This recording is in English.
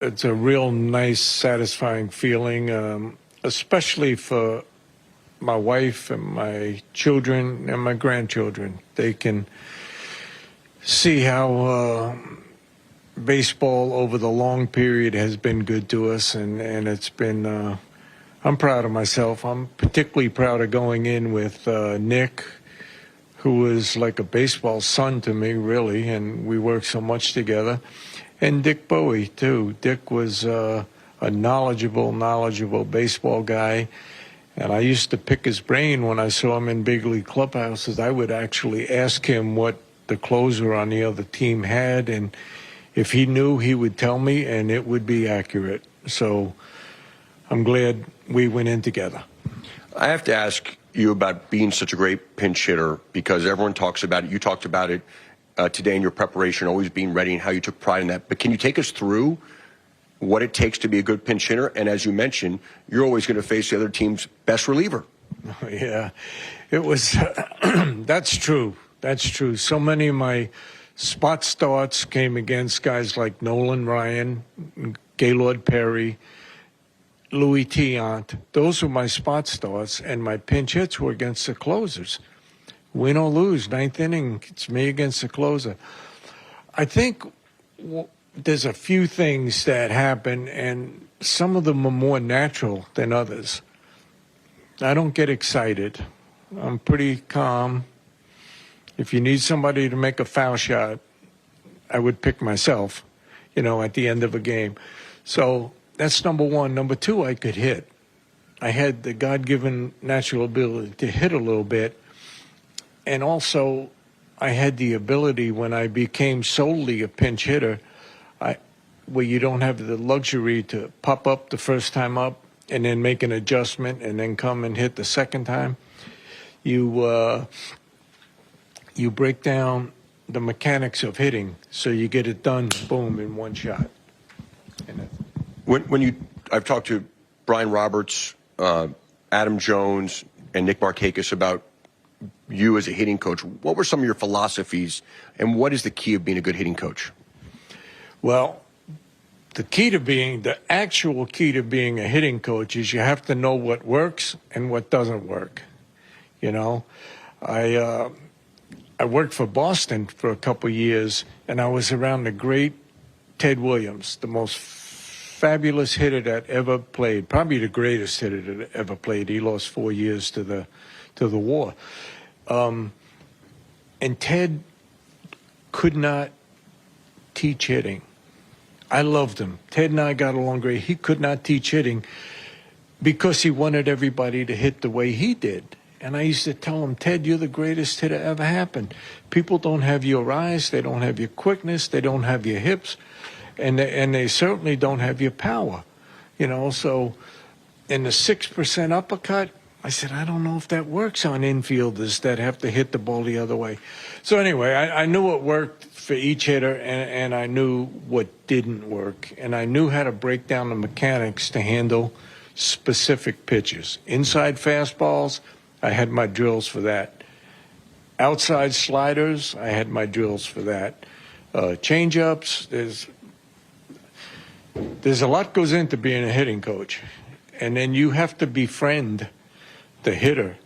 It's a real nice, satisfying feeling, especially for my wife and my children and my grandchildren. They can see how baseball over the long period has been good to us, and it's been, I'm proud of myself. I'm particularly proud of going in with Nick, who is like a baseball son to me, really, and we work so much together. And Dick Bowie, too. Dick was a knowledgeable baseball guy. And I used to pick his brain when I saw him in big league clubhouses. I would actually ask him what the closer on the other team had. And if he knew, he would tell me, and it would be accurate. So I'm glad we went in together. I have to ask you about being such a great pinch hitter, because everyone talks about it. You talked about it today in your preparation, always being ready, and how you took pride in that. But can you take us through what it takes to be a good pinch hitter? And as you mentioned, you're always going to face the other team's best reliever. Yeah, it was, that's true. That's true. So many of my spot starts came against guys like Nolan Ryan, Gaylord Perry, Louis Tiant. Those were my spot starts, and my pinch hits were against the closers. Win or lose, ninth inning, it's me against the closer. I think there's a few things that happen, and some of them are more natural than others. I don't get excited. I'm pretty calm. If you need somebody to make a foul shot, I would pick myself, at the end of a game. So that's number one. Number two, I could hit. I had the God-given natural ability to hit a little bit. And also, I had the ability, when I became solely a pinch hitter, where you don't have the luxury to pop up the first time up and then make an adjustment and then come and hit the second time. You break down the mechanics of hitting, so you get it done, boom, in one shot. I've talked to Brian Roberts, Adam Jones, and Nick Markakis about you as a hitting coach. What were some of your philosophies, and what is the key of being a good hitting coach? Well, the actual key to being a hitting coach is you have to know what works and what doesn't work. I worked for Boston for a couple of years, and I was around the great Ted Williams, the most fabulous hitter that ever played, probably the greatest hitter that ever played. He lost 4 years to the war. And Ted could not teach hitting. I loved him. Ted and I got along great. He could not teach hitting because he wanted everybody to hit the way he did. And I used to tell him, Ted, you're the greatest hitter ever happened. People don't have your eyes. They don't have your quickness. They don't have your hips. And they certainly don't have your power. So in the 6% uppercut, I said, I don't know if that works on infielders that have to hit the ball the other way. So anyway, I knew what worked for each hitter, and I knew what didn't work. And I knew how to break down the mechanics to handle specific pitches. Inside fastballs, I had my drills for that. Outside sliders, I had my drills for that. Change-ups, there's a lot goes into being a hitting coach. And then you have to befriend the hitter